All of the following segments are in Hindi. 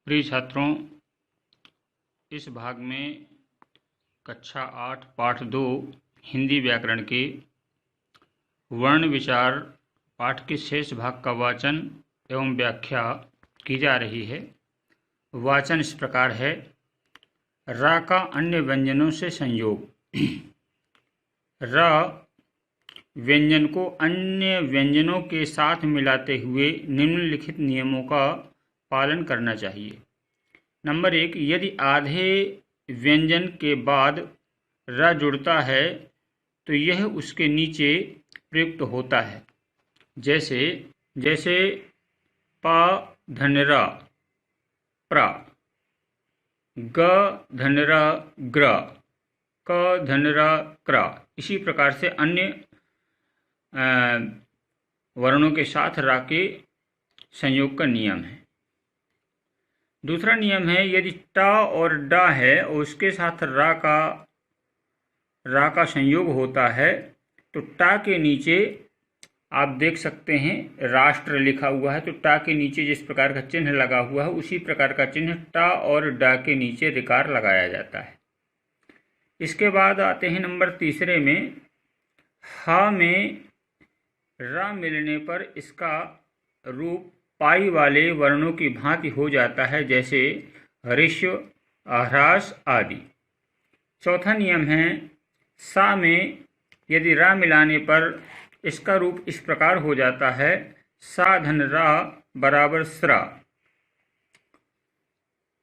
प्रिय छात्रों, इस भाग में कक्षा 8 पाठ 2 हिंदी व्याकरण के वर्ण विचार पाठ के शेष भाग का वाचन एवं व्याख्या की जा रही है। वाचन इस प्रकार है। रा का अन्य व्यंजनों से संयोग। रा व्यंजन को अन्य व्यंजनों के साथ मिलाते हुए निम्नलिखित नियमों का पालन करना चाहिए। नंबर 1, यदि आधे व्यंजन के बाद र जुड़ता है तो यह उसके नीचे प्रयुक्त होता है। जैसे पा धनरा प्रा, ग धनरा ग्र, क धनरा क्रा। इसी प्रकार से अन्य वर्णों के साथ रा के संयोग का नियम है। दूसरा नियम है, यदि टा और डा है और उसके साथ रा का संयोग होता है तो टा के नीचे आप देख सकते हैं राष्ट्र लिखा हुआ है, तो टा के नीचे जिस प्रकार का चिन्ह लगा हुआ है उसी प्रकार का चिन्ह टा और डा के नीचे रिकार लगाया जाता है। इसके बाद आते हैं नंबर तीसरे में, हा में रा मिलने पर इसका रूप पाई वाले वर्णों की भांति हो जाता है, जैसे हरिष्व, अह्रास आदि। चौथा नियम है, सा में यदि रा मिलाने पर इसका रूप इस प्रकार हो जाता है, सा धन रा बराबर स्रा।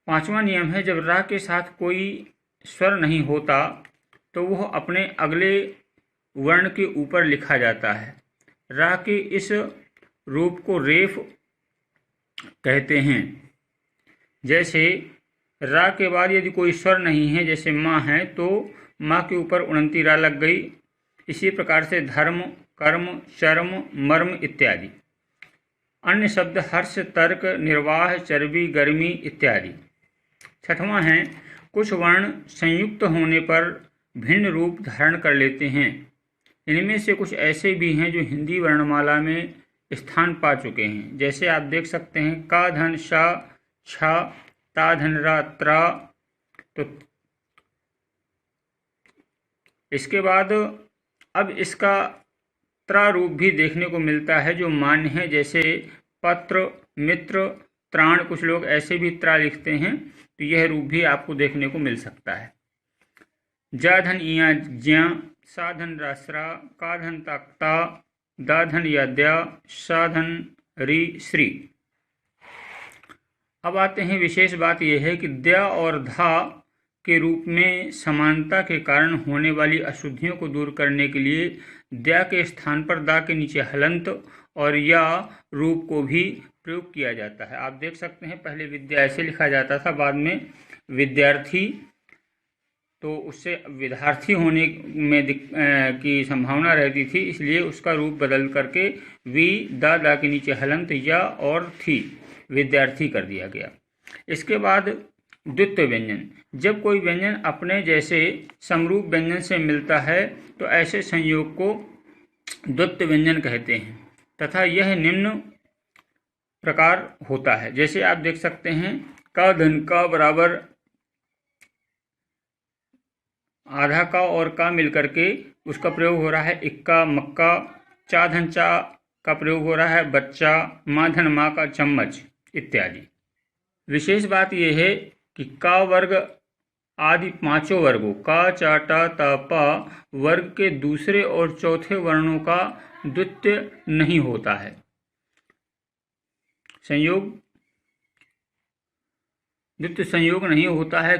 पांचवा नियम है, जब रा के साथ कोई स्वर नहीं होता तो वह अपने अगले वर्ण के ऊपर लिखा जाता है। रा के इस रूप को रेफ कहते हैं। जैसे रा के बाद यदि कोई स्वर नहीं है, जैसे माँ है, तो माँ के ऊपर उड़ंती रा लग गई। इसी प्रकार से धर्म, कर्म, चर्म, मर्म इत्यादि। अन्य शब्द हर्ष, तर्क, निर्वाह, चर्बी, गर्मी इत्यादि। छठवां है, कुछ वर्ण संयुक्त होने पर भिन्न रूप धारण कर लेते हैं। इनमें से कुछ ऐसे भी हैं जो हिंदी वर्णमाला में स्थान पा चुके हैं। जैसे आप देख सकते हैं, का धन शा छा, ता धन रा त्रा। तो इसके बाद अब इसका त्रा रूप भी देखने को मिलता है जो मान्य है, जैसे पत्र, मित्र, त्राण। कुछ लोग ऐसे भी त्रा लिखते हैं, तो यह रूप भी आपको देखने को मिल सकता है। जा धन इया ज्या, सा धन रासरा, का धन ताक्ता, दा धन याद्या, सा धन री श्री। अब आते हैं, विशेष बात यह है कि द्या और धा के रूप में समानता के कारण होने वाली अशुद्धियों को दूर करने के लिए द्या के स्थान पर दा के नीचे हलंत और या रूप को भी प्रयोग किया जाता है। आप देख सकते हैं, पहले विद्या ऐसे लिखा जाता था, बाद में विद्यार्थी, तो उससे विद्यार्थी होने में की संभावना रहती थी, इसलिए उसका रूप बदल करके वी दा के नीचे हलंत या और थी विद्यार्थी कर दिया गया। इसके बाद द्वित्व व्यंजन। जब कोई व्यंजन अपने जैसे समरूप व्यंजन से मिलता है तो ऐसे संयोग को द्वित्व व्यंजन कहते हैं तथा यह निम्न प्रकार होता है। जैसे आप देख सकते हैं, का धन का बराबर आधा का और का मिलकर के उसका प्रयोग हो रहा है इक्का मक्का। चा धन चा का प्रयोग हो रहा है बच्चा, माँ धन माँ का चम्मच इत्यादि। विशेष बात यह है कि का वर्ग आदि पांचों वर्गों का, चा, टा, ता, पा वर्ग के दूसरे और चौथे वर्णों का द्वित्व नहीं होता है। द्वित्व संयोग नहीं होता है,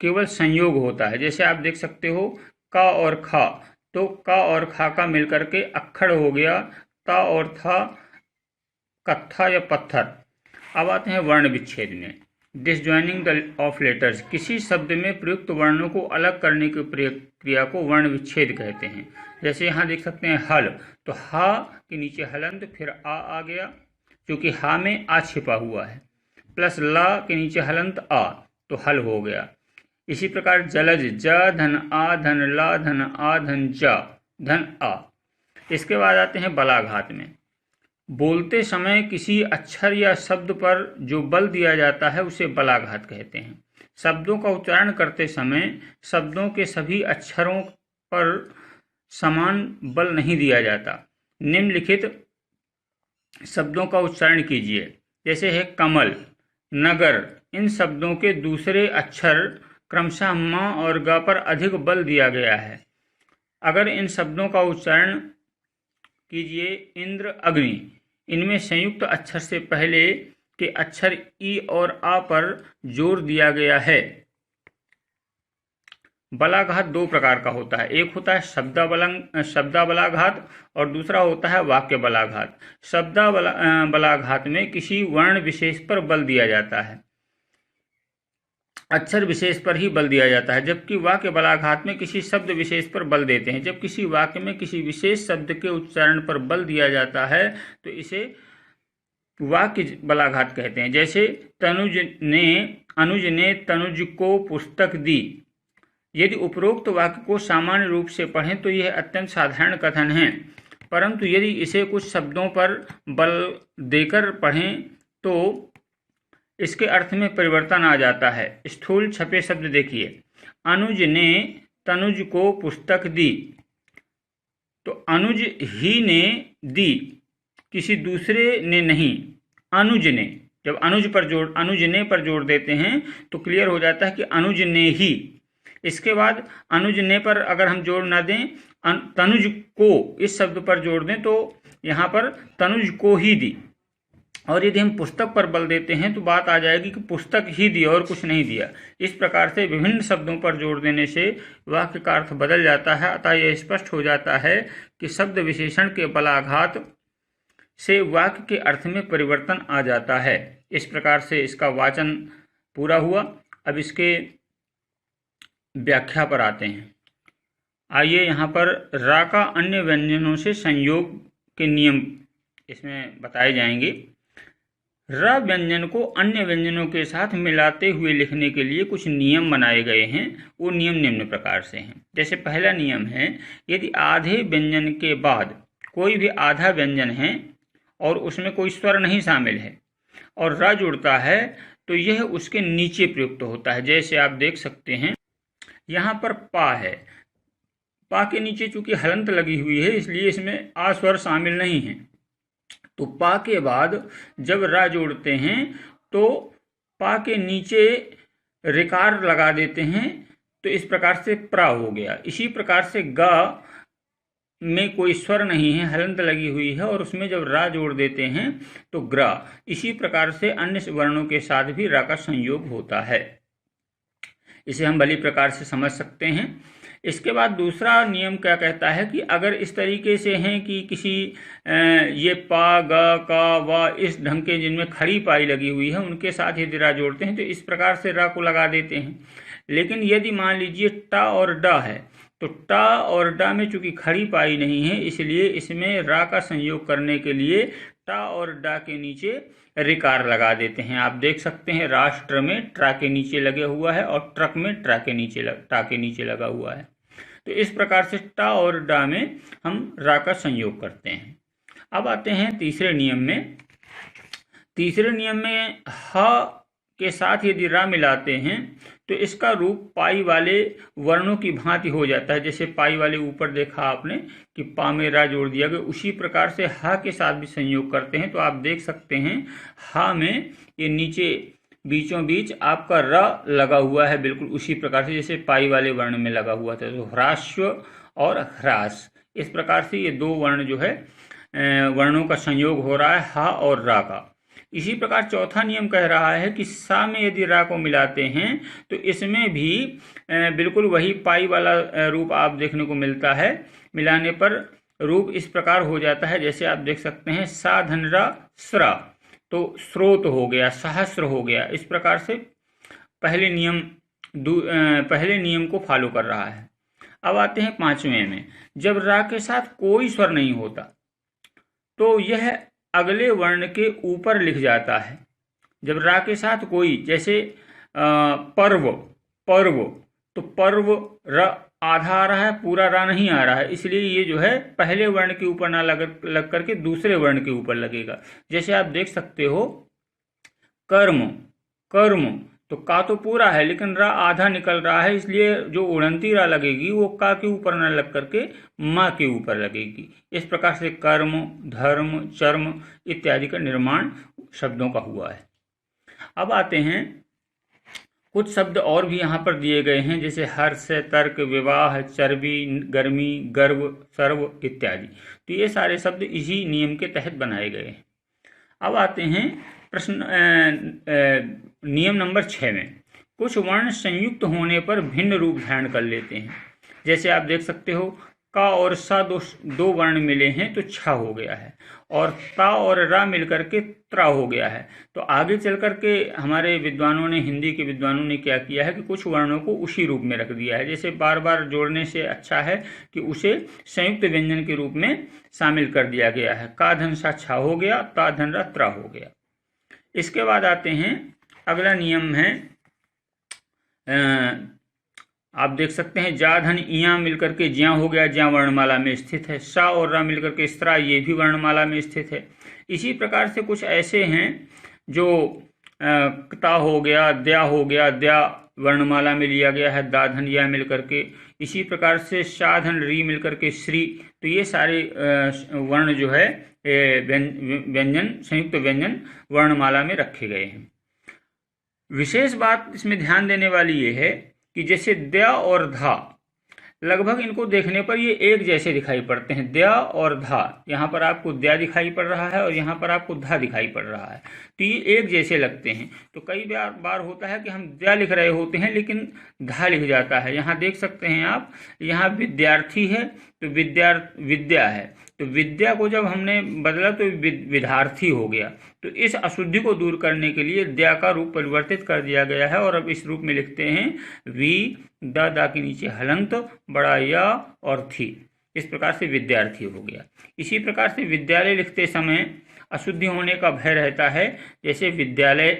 केवल संयोग होता है। जैसे आप देख सकते हो, का और खा, तो का और खा का मिलकर के अक्खड़ हो गया, ता और था कत्था या पत्थर। अब आते हैं वर्ण विच्छेद में। डिसजॉइनिंग ऑफ लेटर्स। किसी शब्द में प्रयुक्त वर्णों को अलग करने की प्रक्रिया को वर्ण विच्छेद कहते हैं। जैसे यहाँ देख सकते हैं हल, तो हा के नीचे हलंत, फिर आ गया क्योंकि हा में आ छिपा हुआ है, प्लस ला के नीचे हलंत आ, तो हल हो गया। इसी प्रकार जलज, ज धन आ धन ला धन आ धन जा धन आ। इसके बाद आते हैं बलाघात में। बोलते समय किसी अक्षर या शब्द पर जो बल दिया जाता है उसे बलाघात कहते हैं। शब्दों का उच्चारण करते समय शब्दों के सभी अक्षरों पर समान बल नहीं दिया जाता। निम्नलिखित शब्दों का उच्चारण कीजिए, जैसे है कमल, नगर। इन शब्दों के दूसरे अक्षर क्रमशः म और ग पर अधिक बल दिया गया है। अगर इन शब्दों का उच्चारण कीजिए, इंद्र, अग्नि। इनमें संयुक्त अक्षर से पहले के अक्षर ई और आ पर जोर दिया गया है। बलाघात दो प्रकार का होता है, एक होता है शब्दाबलाघात और दूसरा होता है वाक्य बलाघात। शब्दाबलाघात में किसी वर्ण विशेष पर बल दिया जाता है, अक्षर विशेष पर ही बल दिया जाता है, जबकि वाक्य बलाघात में किसी शब्द विशेष पर बल देते हैं। जब किसी वाक्य में किसी विशेष शब्द के उच्चारण पर बल दिया जाता है तो इसे वाक्य बलाघात कहते हैं। जैसे अनुज ने तनुज को पुस्तक दी। यदि उपरोक्त वाक्य को सामान्य रूप से पढ़ें तो यह अत्यंत साधारण कथन है, परंतु यदि इसे कुछ शब्दों पर बल देकर पढ़ें तो इसके अर्थ में परिवर्तन आ जाता है। स्थूल छपे शब्द देखिए, अनुज ने तनुज को पुस्तक दी। तो अनुज ही ने दी, किसी दूसरे ने नहीं, अनुज ने। जब अनुज ने पर जोड़ देते हैं तो क्लियर हो जाता है कि अनुज ने ही। इसके बाद अनुज ने पर अगर हम जोड़ ना दें, तनुज को इस शब्द पर जोड़ दें तो यहाँ पर तनुज को ही दी। और यदि हम पुस्तक पर बल देते हैं तो बात आ जाएगी कि पुस्तक ही दी और कुछ नहीं दिया। इस प्रकार से विभिन्न शब्दों पर जोड़ देने से वाक्य का अर्थ बदल जाता है। अतः यह स्पष्ट हो जाता है कि शब्द विशेषण के बलाघात से वाक्य के अर्थ में परिवर्तन आ जाता है। इस प्रकार से इसका वाचन पूरा हुआ। अब इसके व्याख्या पर आते हैं। आइए यहाँ पर रा का अन्य व्यंजनों से संयोग के नियम इसमें बताए जाएंगे। र व्यंजन को अन्य व्यंजनों के साथ मिलाते हुए लिखने के लिए कुछ नियम बनाए गए हैं। वो नियम निम्न प्रकार से हैं। जैसे पहला नियम है, यदि आधे व्यंजन के बाद कोई भी आधा व्यंजन है और उसमें कोई स्वर नहीं शामिल है और र जुड़ता है तो यह उसके नीचे प्रयुक्त होता है। जैसे आप देख सकते हैं यहाँ पर पा है, पा के नीचे चूंकि हलंत लगी हुई है इसलिए इसमें आ स्वर शामिल नहीं है। तो पा के बाद जब रा जोड़ते हैं तो पा के नीचे रिकार लगा देते हैं, तो इस प्रकार से प्रा हो गया। इसी प्रकार से गा में कोई स्वर नहीं है, हलंत लगी हुई है और उसमें जब रा जोड़ देते हैं तो ग्रा। इसी प्रकार से अन्य वर्णों के साथ भी रा का संयोग होता है। इसे हम भली प्रकार से समझ सकते हैं। इसके बाद दूसरा नियम क्या कहता है कि अगर इस तरीके से हैं कि किसी ये पा, गा, का, वा इस ढंग के जिनमें खड़ी पाई लगी हुई है उनके साथ यदि रा जोड़ते हैं तो इस प्रकार से रा को लगा देते हैं। लेकिन यदि मान लीजिए टा और डा है तो टा और डा में चूंकि खड़ी पाई नहीं है इसलिए इसमें रा का संयोग करने के लिए टा और डा के नीचे रिकार लगा देते हैं। आप देख सकते हैं राष्ट्र में ट्रा के नीचे लगे हुआ है और ट्रक में टा के नीचे लगा हुआ है। तो इस प्रकार से टा और डा में हम रा का संयोग करते हैं। अब आते हैं तीसरे नियम में। तीसरे नियम में ह के साथ यदि रा मिलाते हैं तो इसका रूप पाई वाले वर्णों की भांति हो जाता है। जैसे पाई वाले ऊपर देखा आपने कि पा में रा जोड़ दिया गया, उसी प्रकार से हा के साथ भी संयोग करते हैं तो आप देख सकते हैं हा में ये नीचे बीचों बीच आपका र लगा हुआ है, बिल्कुल उसी प्रकार से जैसे पाई वाले वर्ण में लगा हुआ था। तो ह्रास्व और ह्रास, इस प्रकार से ये दो वर्ण जो है वर्णों का संयोग हो रहा है हा और रा का। इसी प्रकार चौथा नियम कह रहा है कि सा में यदि रा को मिलाते हैं तो इसमें भी बिल्कुल वही पाई वाला रूप आप देखने को मिलता है। मिलाने पर रूप इस प्रकार हो जाता है, जैसे आप देख सकते हैं सा धन रा स्रा, तो स्रोत हो गया, सहस्र हो गया। इस प्रकार से पहले नियम को फॉलो कर रहा है। अब आते हैं पांचवें में। जब रा के साथ कोई स्वर नहीं होता तो यह अगले वर्ण के ऊपर लिख जाता है। जब रा के साथ कोई, जैसे पर्व, पर्व, तो पर्व र आधा आ रहा है, पूरा रा नहीं आ रहा है, इसलिए ये जो है पहले वर्ण के ऊपर ना लग करके दूसरे वर्ण के ऊपर लगेगा। जैसे आप देख सकते हो कर्म, कर्म, तो का तो पूरा है लेकिन रा आधा निकल रहा है, इसलिए जो उड़ंती रा लगेगी वो का के ऊपर न लग करके माँ के ऊपर लगेगी। इस प्रकार से कर्म, धर्म, चर्म इत्यादि का निर्माण शब्दों का हुआ है। अब आते हैं कुछ शब्द और भी यहाँ पर दिए गए हैं, जैसे हर्ष, तर्क, विवाह, चर्बी, गर्मी, गर्व, सर्व इत्यादि। तो ये सारे शब्द इसी नियम के तहत बनाए गए हैं। अब आते हैं प्रश्न नियम नंबर 6 में। कुछ वर्ण संयुक्त होने पर भिन्न रूप धारण कर लेते हैं। जैसे आप देख सकते हो का और सा दो वर्ण मिले हैं तो छ हो गया है, और ता और रा मिलकर के त्रा हो गया है। तो आगे चल करके हमारे विद्वानों ने, हिंदी के विद्वानों ने क्या किया है कि कुछ वर्णों को उसी रूप में रख दिया है। जैसे बार बार जोड़ने से अच्छा है कि उसे संयुक्त व्यंजन के रूप में शामिल कर दिया गया है। का धन सा छा हो गया, ता धन रा त्रा हो गया। इसके बाद आते हैं, अगला नियम है, आप देख सकते हैं जा धन इया मिलकर के ज्या हो गया, ज्या वर्णमाला में स्थित है। सा और रा मिलकर के स्त्रा, ये भी वर्णमाला में स्थित है। इसी प्रकार से कुछ ऐसे हैं जो ता हो गया, द्या हो गया, द्या वर्णमाला में लिया गया है, दा धन या मिलकर के। इसी प्रकार से शा धन री मिलकर के श्री। तो ये सारे वर्ण जो है व्यंजन, संयुक्त व्यंजन वर्णमाला में रखे गए हैं। विशेष बात इसमें ध्यान देने वाली ये है कि जैसे द्या और धा, लगभग इनको देखने पर ये एक जैसे दिखाई पड़ते हैं। द्या और धा, यहाँ पर आपको द्या दिखाई पड़ रहा है और यहाँ पर आपको धा दिखाई पड़ रहा है, तो ये एक जैसे लगते हैं। तो कई बार होता है कि हम द्या लिख रहे होते हैं लेकिन धा लिख जाता है। यहाँ देख सकते हैं आप, यहाँ विद्यार्थी है तो विद्या है, तो विद्या को जब हमने बदला तो विद्यार्थी हो गया। तो इस अशुद्धि को दूर करने के लिए द्या का रूप परिवर्तित कर दिया गया है और अब इस रूप में लिखते हैं वी, दा के नीचे हलंत, बड़ा या और थी। इस प्रकार से विद्यार्थी हो गया। इसी प्रकार से विद्यालय लिखते समय अशुद्धि होने का भय रहता है। जैसे विद्यालय,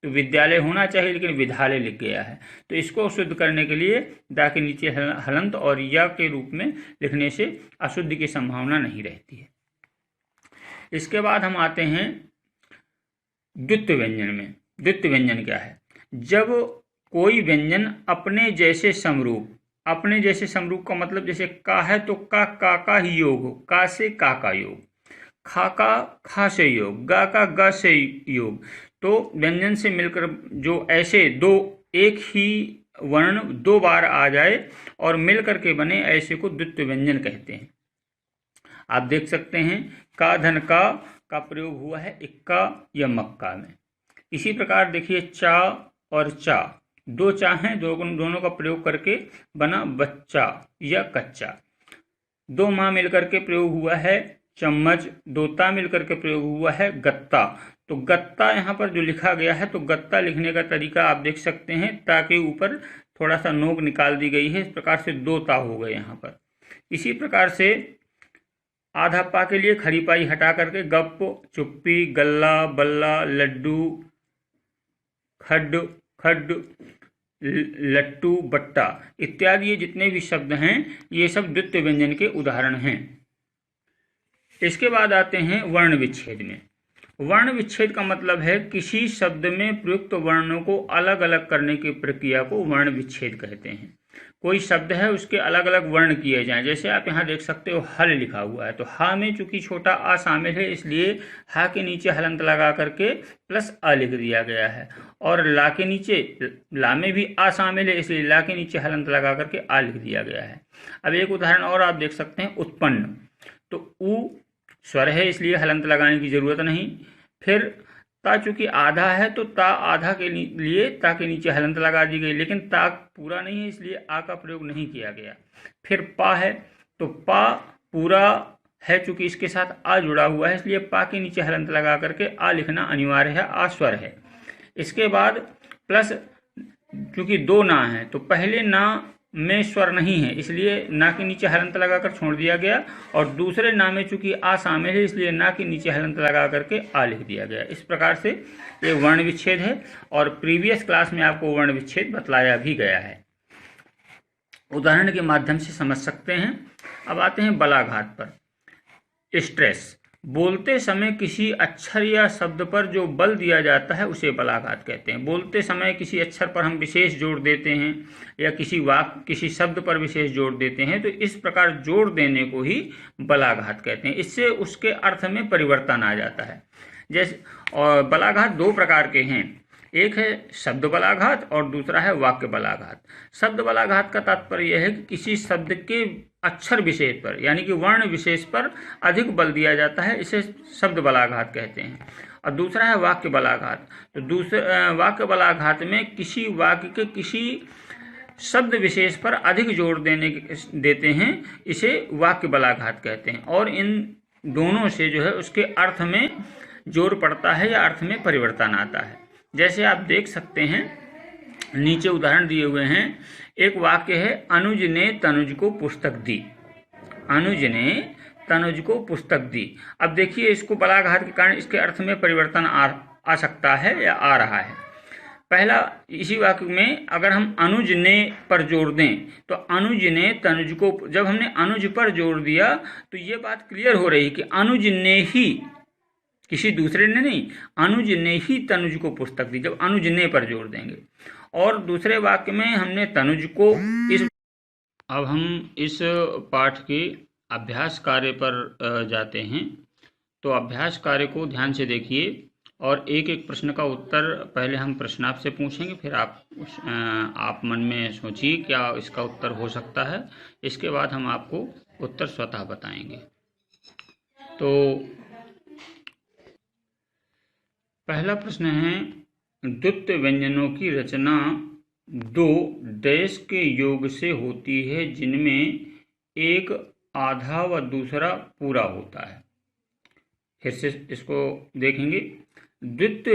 तो विद्यालय होना चाहिए लेकिन विद्यालय लिख गया है, तो इसको शुद्ध करने के लिए दा के नीचे हलंत और या के रूप में लिखने से अशुद्धि की संभावना नहीं रहती है। इसके बाद हम आते हैं द्वित्व व्यंजन में। द्वित्व व्यंजन क्या है? जब कोई व्यंजन अपने जैसे समरूप, अपने जैसे समरूप का मतलब जैसे का है तो का ही योग हो, का से का योग, खा का खा से योग, गा का गा से योग। तो व्यंजन से मिलकर जो ऐसे दो, एक ही वर्ण दो बार आ जाए और मिलकर के बने, ऐसे को द्वित्व व्यंजन कहते हैं। आप देख सकते हैं का धन का प्रयोग हुआ है इक्का या मक्का में। इसी प्रकार देखिए चा और चा, दो चा हैं, दोनों का प्रयोग करके बना बच्चा या कच्चा। दो माँ मिलकर के प्रयोग हुआ है चम्मच, दो ता मिलकर के प्रयोग हुआ है गत्ता। तो गत्ता यहाँ पर जो लिखा गया है, तो गत्ता लिखने का तरीका आप देख सकते हैं, ता के ऊपर थोड़ा सा नोक निकाल दी गई है। इस प्रकार से दो ता हो गए यहाँ पर। इसी प्रकार से आधा पा के लिए खड़ी पाई हटा करके गप, चुप्पी, गल्ला, बल्ला, लड्डू, खड्ड, लट्टू, बट्टा इत्यादि ये जितने भी शब्द हैं ये सब द्वित्व व्यंजन के उदाहरण हैं। इसके बाद आते हैं वर्ण विच्छेद में। वर्ण विच्छेद का मतलब है किसी शब्द में प्रयुक्त वर्णों को अलग अलग करने की प्रक्रिया को वर्ण विच्छेद कहते हैं। कोई शब्द है उसके अलग अलग वर्ण किए जाएं। जैसे आप यहाँ देख सकते हो हल लिखा हुआ है, तो हा में चूंकि छोटा आ शामिल है इसलिए हा के नीचे हलंत लगा करके प्लस आ लिख दिया गया है, और ला के नीचे, ला में भी आ शामिल है इसलिए ला के नीचे हलंत लगा करके आ लिख दिया गया है। अब एक उदाहरण और आप देख सकते हैं उत्पन्न, तो उ स्वर है इसलिए हलंत लगाने की जरूरत नहीं। फिर ता चूंकि आधा है तो ता आधा के लिए ता के नीचे हलंत लगा दी गई, लेकिन ता पूरा नहीं है इसलिए आ का प्रयोग नहीं किया गया। फिर पा है तो पा पूरा है, चूंकि इसके साथ आ जुड़ा हुआ है इसलिए पा के नीचे हलंत लगा करके आ लिखना अनिवार्य है, आ स्वर है। इसके बाद प्लस चूंकि दो ना है तो पहले ना में स्वर नहीं है इसलिए ना के नीचे हलंत लगाकर छोड़ दिया गया, और दूसरे ना में चूंकि आ शामिल है इसलिए ना के नीचे हलंत लगा करके आ लिख दिया गया। इस प्रकार से ये वर्ण विच्छेद है और प्रीवियस क्लास में आपको वर्ण विच्छेद बतलाया भी गया है। उदाहरण के माध्यम से समझ सकते हैं। अब आते हैं बलाघात पर। स्ट्रेस, बोलते समय किसी अक्षर या शब्द पर जो बल दिया जाता है उसे बलाघात कहते हैं। बोलते समय किसी अक्षर पर हम विशेष जोर देते हैं या किसी शब्द पर विशेष जोर देते हैं, तो इस प्रकार जोर देने को ही बलाघात कहते हैं। इससे उसके अर्थ में परिवर्तन आ जाता है। जैसे और बलाघात दो प्रकार के हैं, एक है शब्द बलाघात और दूसरा है वाक्य बलाघात। शब्द बलाघात का तात्पर्य यह है कि किसी शब्द के अक्षर विशेष पर यानी कि वर्ण विशेष पर अधिक बल दिया जाता है, इसे शब्द बलाघात कहते हैं। और दूसरा है वाक्य बलाघात। तो वाक्य बलाघात में किसी वाक्य के किसी शब्द विशेष पर अधिक जोर देते हैं, इसे वाक्य बलाघात कहते हैं। और इन दोनों से जो है उसके अर्थ में जोर पड़ता है या अर्थ में परिवर्तन आता है। जैसे आप देख सकते हैं, नीचे उदाहरण दिए हुए हैं। एक वाक्य है, अनुज ने तनुज को पुस्तक दी। अनुज ने तनुज को पुस्तक दी। अब देखिए, इसको बलाघात के कारण इसके अर्थ में परिवर्तन आ सकता है या आ रहा है। पहला, इसी वाक्य में अगर हम अनुज ने पर जोर दें तो अनुज ने तनुज को, जब हमने अनुज पर जोर दिया तो ये बात क्लियर हो रही कि अनुज ने ही, किसी दूसरे ने नहीं, अनुज ने ही तनुज को पुस्तक दी, जब अनुज ने पर जोर देंगे। और दूसरे वाक्य में हमने तनुज को अब हम इस पाठ के अभ्यास कार्य पर जाते हैं। तो अभ्यास कार्य को ध्यान से देखिए और एक एक प्रश्न का उत्तर पहले हम प्रश्न आपसे पूछेंगे, फिर आप मन में सोचिए क्या इसका उत्तर हो सकता है। इसके बाद हम आपको उत्तर स्वतः बताएंगे। तो पहला प्रश्न है, द्वित्व व्यंजनों की रचना दो डैश के योग से होती है जिनमें एक आधा व दूसरा पूरा होता है। फिर से इसको देखेंगे। द्वित्व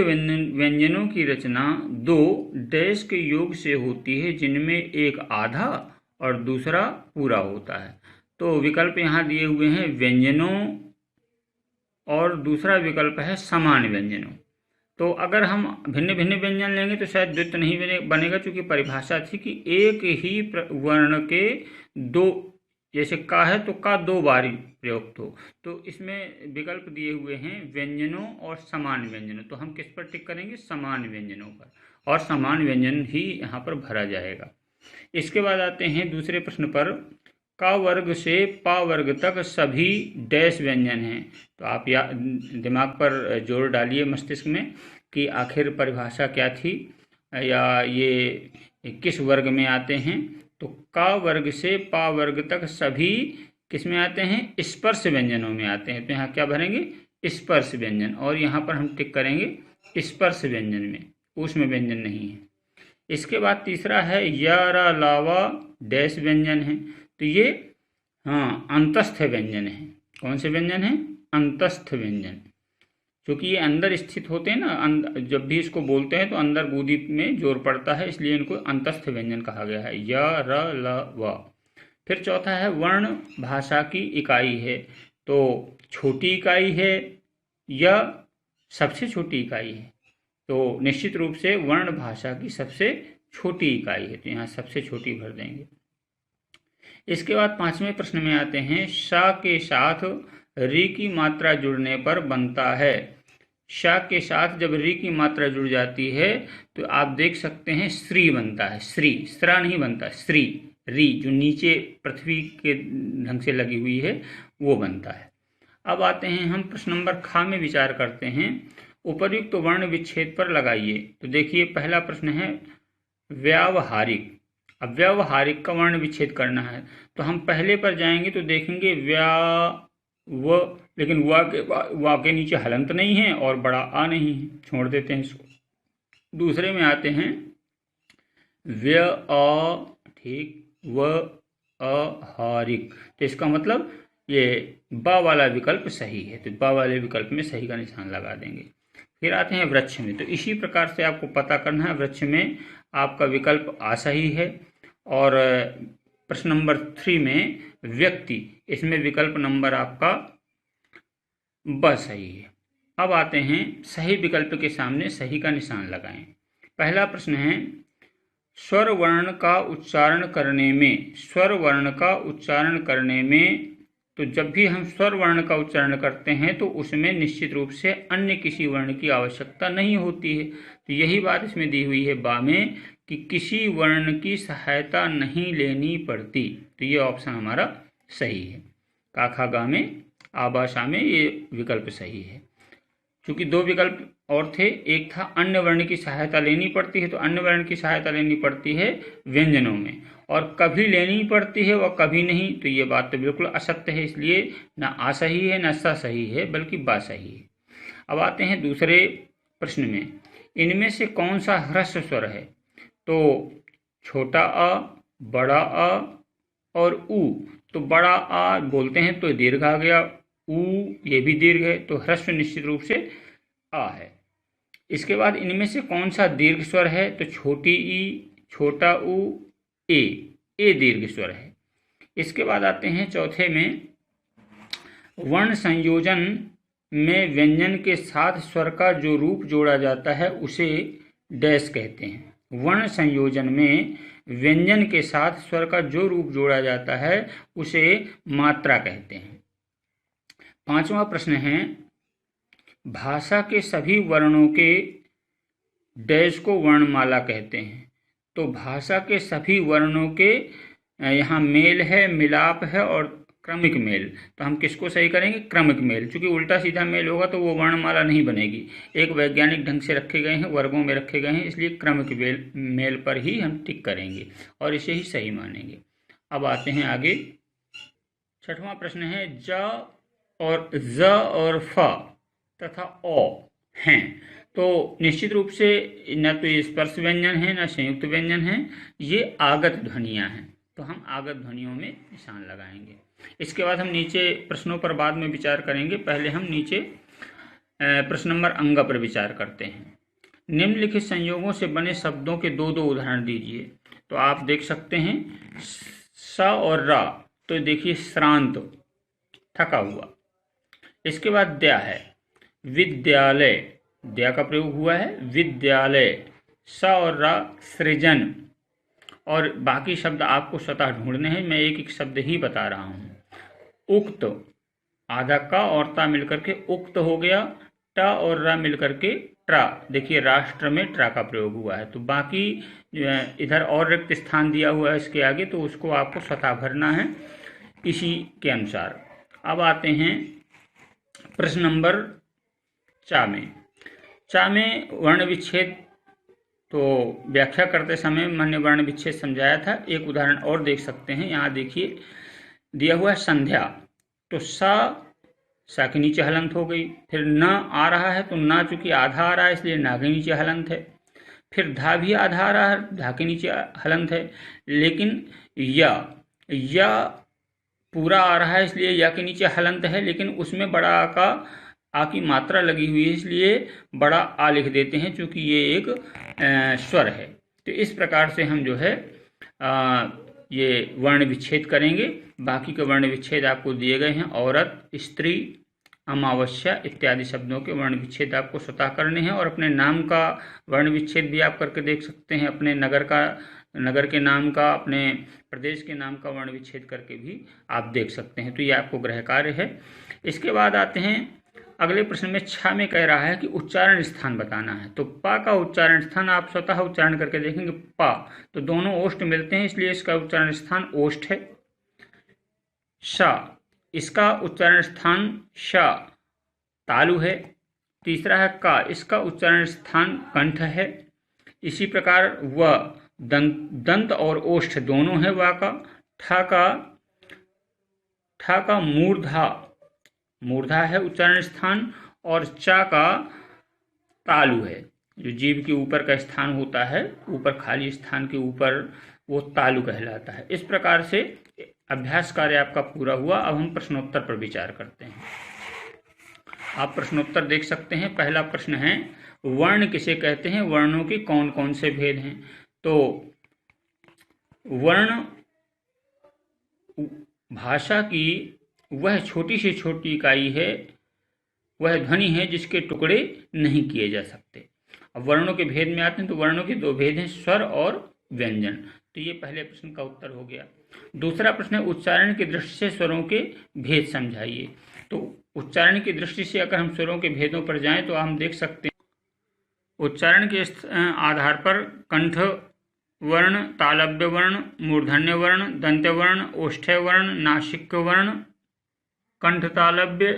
व्यंजनों की रचना दो डैश के योग से होती है जिनमें एक आधा और दूसरा पूरा होता है। तो विकल्प यहाँ दिए हुए हैं व्यंजनों और दूसरा विकल्प है समान व्यंजनों। तो अगर हम भिन्न भिन्न व्यंजन लेंगे तो शायद द्वित्व नहीं बनेगा, क्योंकि परिभाषा थी कि एक ही वर्ण के दो, जैसे का है तो का दो बार प्रयुक्त हो। तो इसमें विकल्प दिए हुए हैं व्यंजनों और समान व्यंजनों। तो हम किस पर टिक करेंगे? समान व्यंजनों पर, और समान व्यंजन ही यहाँ पर भरा जाएगा। इसके बाद आते हैं दूसरे प्रश्न पर। का वर्ग से पा वर्ग तक सभी डैश व्यंजन हैं। तो आप दिमाग पर जोर डालिए मस्तिष्क में कि आखिर परिभाषा क्या थी या ये किस वर्ग में आते हैं। तो का वर्ग से पा वर्ग तक सभी किस में आते हैं? स्पर्श व्यंजनों में आते हैं। तो यहाँ क्या भरेंगे? स्पर्श व्यंजन, और यहाँ पर हम टिक करेंगे स्पर्श व्यंजन में, ऊष्म व्यंजन नहीं है। इसके बाद तीसरा है या रा लावा डैश व्यंजन है। तो ये अंतस्थ व्यंजन है। कौन से व्यंजन है? अंतस्थ व्यंजन। क्योंकि ये अंदर स्थित होते हैं ना, जब भी इसको बोलते हैं तो अंदर बूंदी में जोर पड़ता है, इसलिए इनको अंतस्थ व्यंजन कहा गया है। य र ल व। फिर चौथा है वर्ण भाषा की इकाई है। तो छोटी इकाई है या सबसे छोटी इकाई है? तो निश्चित रूप से वर्ण भाषा की सबसे छोटी इकाई है, तो यहाँ सबसे छोटी भर देंगे। इसके बाद पांचवें प्रश्न में आते हैं। श के साथ री की मात्रा जुड़ने पर बनता है। श के साथ जब री की मात्रा जुड़ जाती है तो आप देख सकते हैं श्री बनता है। श्री, स्रा नहीं बनता, श्री, री जो नीचे पृथ्वी के ढंग से लगी हुई है वो बनता है। अब आते हैं हम प्रश्न नंबर ख में विचार करते हैं। उपर्युक्त वर्ण विच्छेद पर लगाइए। तो देखिए पहला प्रश्न है व्यावहारिक। अब व्यावहारिक का वर्ण विच्छेद करना है तो हम पहले पर जाएंगे तो देखेंगे व, लेकिन वा के नीचे हलंत नहीं है और बड़ा आ नहीं है, छोड़ देते हैं इसको। दूसरे में आते हैं व्य अ, ठीक, व अहारिक। तो इसका मतलब ये बा वाला विकल्प सही है, तो बा वाले विकल्प में सही का निशान लगा देंगे। फिर आते हैं वृक्ष में। तो इसी प्रकार से आपको पता करना है, वृक्ष में आपका विकल्प आ सही है। और प्रश्न नंबर 3 में व्यक्ति, इसमें विकल्प नंबर आपका ब सही है। अब आते हैं सही विकल्प के सामने सही का निशान लगाएं। पहला प्रश्न है स्वर वर्ण का उच्चारण करने में तो जब भी हम स्वर वर्ण का उच्चारण करते हैं तो उसमें निश्चित रूप से अन्य किसी वर्ण की आवश्यकता नहीं होती है। तो यही बात इसमें दी हुई है बा में कि किसी वर्ण की सहायता नहीं लेनी पड़ती। तो ये ऑप्शन हमारा सही है। का खा गा में आभाषा में ये विकल्प सही है। क्योंकि दो विकल्प और थे, एक था अन्य वर्ण की सहायता लेनी पड़ती है, तो अन्य वर्ण की सहायता लेनी पड़ती है व्यंजनों में, और कभी लेनी पड़ती है और कभी नहीं। तो ये बात तो बिल्कुल असत्य है, इसलिए न आ सही है न सा सही है बल्कि बा सही है। अब आते हैं दूसरे प्रश्न में, इनमें से कौन सा ह्रस्व स्वर है? तो छोटा अ, बड़ा अ और उ। तो बड़ा आ बोलते हैं तो दीर्घ आ गया, उ ये भी दीर्घ है, तो ह्रस्व निश्चित रूप से आ है। इसके बाद इनमें से कौन सा दीर्घ स्वर है? तो छोटी ई, छोटा उ, ए दीर्घ स्वर है। इसके बाद आते हैं चौथे में, वर्ण संयोजन में व्यंजन के साथ स्वर का जो रूप जोड़ा जाता है उसे डैश कहते हैं। वर्ण संयोजन में व्यंजन के साथ स्वर का जो रूप जोड़ा जाता है उसे मात्रा कहते हैं। पांचवा प्रश्न है, भाषा के सभी वर्णों के डैश को वर्णमाला कहते हैं। तो भाषा के सभी वर्णों के यहाँ मेल है, मिलाप है और क्रमिक मेल। तो हम किसको सही करेंगे? क्रमिक मेल। क्योंकि उल्टा सीधा मेल होगा तो वो वर्णमाला नहीं बनेगी। एक वैज्ञानिक ढंग से रखे गए हैं, वर्गों में रखे गए हैं, इसलिए क्रमिक मेल पर ही हम टिक करेंगे और इसे ही सही मानेंगे। अब आते हैं आगे। छठवां प्रश्न है, ज और ज और फ तथा ओ हैं। तो निश्चित रूप से न तो ये स्पर्श व्यंजन है न संयुक्त व्यंजन है, ये आगत ध्वनियाँ हैं। तो हम आगत ध्वनियों में निशान लगाएंगे। इसके बाद हम नीचे प्रश्नों पर बाद में विचार करेंगे। पहले हम नीचे प्रश्न नंबर अंग पर विचार करते हैं। निम्नलिखित संयोगों से बने शब्दों के दो दो उदाहरण दीजिए। तो आप देख सकते हैं स और रा। तो देखिए श्रांत, थका हुआ। इसके बाद द्या है, विद्यालय, द्या का प्रयोग हुआ है, विद्यालय। स और रा सृजन। और बाकी शब्द आपको स्वतः ढूंढने हैं, मैं एक एक शब्द ही बता रहा हूँ। उक्त, आधा का और ता मिलकर के उक्त हो गया, ट और रा मिलकर के ट्रा। देखिए राष्ट्र में ट्रा का प्रयोग हुआ है। तो बाकी इधर और रिक्त स्थान दिया हुआ है इसके आगे, तो उसको आपको स्वतः भरना है इसी के अनुसार। अब आते हैं प्रश्न नंबर चा में। चा में वर्ण विच्छेद तो व्याख्या करते समय मैंने वर्ण विच्छेद समझाया था। एक उदाहरण और देख सकते हैं। यहाँ देखिए दिया हुआ है संध्या। तो सा के नीचे हलंत हो गई। फिर न आ रहा है तो ना चूंकि आधा आ रहा है इसलिए ना के नीचे हलंत है। फिर धा भी आधा आ रहा है, धा के नीचे हलंत है। लेकिन या पूरा आ रहा है इसलिए या के नीचे हलंत है, लेकिन उसमें बड़ा आ की मात्रा लगी हुई है इसलिए बड़ा आ लिख देते हैं, क्योंकि ये एक स्वर है। तो इस प्रकार से हम जो है ये वर्ण विच्छेद करेंगे। बाकी के वर्ण विच्छेद आपको दिए गए हैं। औरत, स्त्री, अमावस्या इत्यादि शब्दों के वर्ण विच्छेद आपको स्वतः करने हैं। और अपने नाम का वर्ण विच्छेद भी आप करके देख सकते हैं। अपने नगर के नाम का, अपने प्रदेश के नाम का वर्ण विच्छेद करके भी आप देख सकते हैं। तो ये आपको गृह कार्य है। इसके बाद आते हैं अगले प्रश्न में। छा में कह रहा है कि उच्चारण स्थान बताना है। तो पा का उच्चारण स्थान आप स्वतः उच्चारण करके देखेंगे। पा तो दोनों ओष्ठ मिलते हैं इसलिए इसका उच्चारण स्थान ओष्ठ है। शा, इसका उच्चारण स्थान शा तालु है। तीसरा है का, इसका उच्चारण स्थान कंठ है। इसी प्रकार व दंत और ओष्ठ दोनों है वा का। ठा का मूर्धा है उच्चारण स्थान। और चा का तालु है, जो जीभ के ऊपर का स्थान होता है, ऊपर खाली स्थान के ऊपर, वो तालु कहलाता है। इस प्रकार से अभ्यास कार्य आपका पूरा हुआ। अब हम प्रश्नोत्तर पर विचार करते हैं। आप प्रश्नोत्तर देख सकते हैं। पहला प्रश्न है, वर्ण किसे कहते हैं? वर्णों के कौन कौन से भेद हैं? तो वर्ण भाषा की वह छोटी से छोटी इकाई है, वह ध्वनि है जिसके टुकड़े नहीं किए जा सकते। अब वर्णों के भेद में आते हैं तो वर्णों के दो भेद हैं, स्वर और व्यंजन। तो ये पहले प्रश्न का उत्तर हो गया। दूसरा प्रश्न है उच्चारण की दृष्टि से स्वरों के भेद समझाइए। तो उच्चारण की दृष्टि से अगर हम स्वरों के भेदों पर जाएं तो हम देख सकते हैं उच्चारण के आधार पर कंठ वर्ण, तालव्य वर्ण, मूर्धन्य वर्ण, दंत्य वर्ण, ओष्ठ्य वर्ण, नासिक वर्ण, कंठ तालव्य,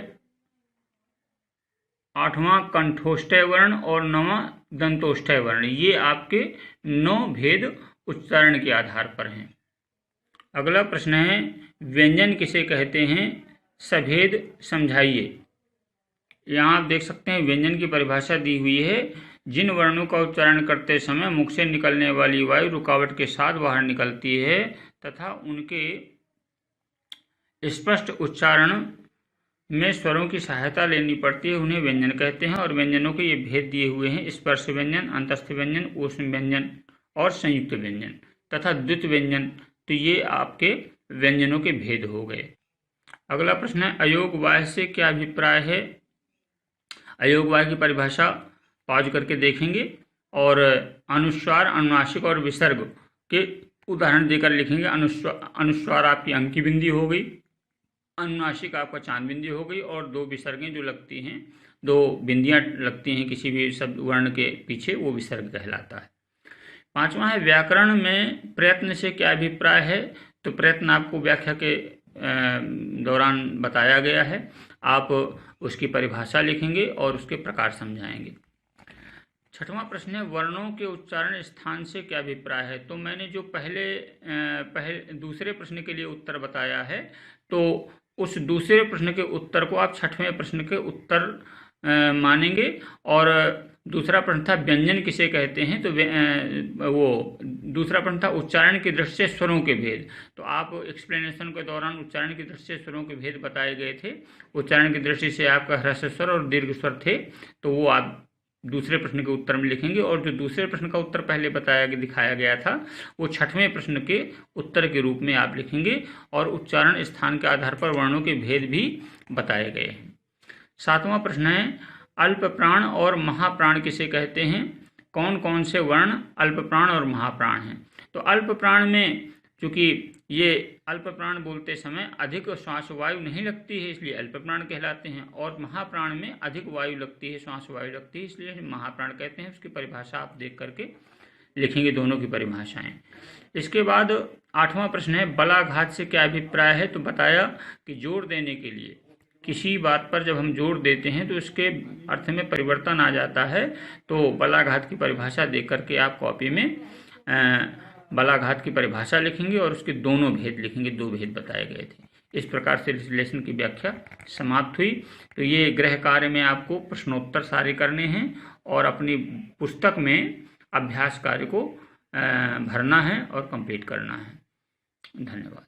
8वां कंठोष्ठ्य वर्ण और 9वां दंतोष्ठ्य वर्ण, ये आपके 9 भेद उच्चारण के आधार पर हैं। अगला प्रश्न है व्यंजन किसे कहते हैं, सभेद समझाइए। यहाँ आप देख सकते हैं व्यंजन की परिभाषा दी हुई है, जिन वर्णों का उच्चारण करते समय मुख से निकलने वाली वायु रुकावट के साथ बाहर निकलती है तथा उनके स्पष्ट उच्चारण में स्वरों की सहायता लेनी पड़ती है, उन्हें व्यंजन कहते हैं। और व्यंजनों के ये भेद दिए हुए हैं, स्पर्श व्यंजन, अंतस्थ व्यंजन, ऊष्म व्यंजन और संयुक्त व्यंजन तथा द्वित व्यंजन। तो ये आपके व्यंजनों के भेद हो गए। अगला प्रश्न है अयोगवाय से क्या अभिप्राय है। अयोगवाय की परिभाषा पॉज करके देखेंगे और अनुस्वार, अनुनासिक और विसर्ग के उदाहरण देकर लिखेंगे। अनुस्वार आपकी अंकी बिंदी हो गई, अनुनासिक आपका चांद बिंदी हो गई और 2 विसर्गें जो लगती हैं, 2 बिंदियां लगती हैं किसी भी शब्द वर्ण के पीछे, वो विसर्ग कहलाता है। 5वां है व्याकरण में प्रयत्न से क्या अभिप्राय है। तो प्रयत्न आपको व्याख्या के दौरान बताया गया है, आप उसकी परिभाषा लिखेंगे और उसके प्रकार समझाएंगे। 6वां प्रश्न है वर्णों के उच्चारण स्थान से क्या अभिप्राय है। तो मैंने जो दूसरे प्रश्न के लिए उत्तर बताया है, तो उस दूसरे प्रश्न के उत्तर को आप 6वें प्रश्न के उत्तर मानेंगे। और दूसरा प्रश्न था व्यंजन किसे कहते हैं, तो वो दूसरा प्रश्न था उच्चारण की दृष्टि से स्वरों के भेद। तो आप एक्सप्लेनेशन के दौरान उच्चारण की दृष्टि से स्वरों के भेद बताए गए थे। उच्चारण की दृष्टि से आपका ह्रस्व स्वर और दीर्घ स्वर थे, तो वो आप दूसरे प्रश्न के उत्तर में लिखेंगे। और जो दूसरे प्रश्न का उत्तर पहले दिखाया गया था, वो 6वें प्रश्न के उत्तर के रूप में आप लिखेंगे। और उच्चारण स्थान के आधार पर वर्णों के भेद भी बताए गए हैं। 7वां प्रश्न है अल्प प्राण और महाप्राण किसे कहते हैं। कौन कौन से वर्ण अल्प प्राण और महाप्राण हैं। तो अल्प प्राण में चूंकि ये अल्प प्राण बोलते समय अधिक श्वास वायु नहीं लगती है, इसलिए अल्प प्राण कहलाते हैं। और महाप्राण में अधिक वायु लगती है, श्वास वायु लगती है, इसलिए महाप्राण कहते हैं। उसकी परिभाषा आप देख करके लिखेंगे, दोनों की परिभाषाएं। इसके बाद 8वां प्रश्न है बलाघात से क्या अभिप्राय है। तो बताया कि जोर देने के लिए किसी बात पर जब हम जोर देते हैं तो इसके अर्थ में परिवर्तन आ जाता है। तो बलाघात की परिभाषा देख करके आप कॉपी में बलाघात की परिभाषा लिखेंगे और उसके दोनों भेद लिखेंगे, 2 भेद बताए गए थे। इस प्रकार से इस लेसन की व्याख्या समाप्त हुई। तो ये गृह कार्य में आपको प्रश्नोत्तर सारे करने हैं और अपनी पुस्तक में अभ्यास कार्य को भरना है और कंप्लीट करना है। धन्यवाद।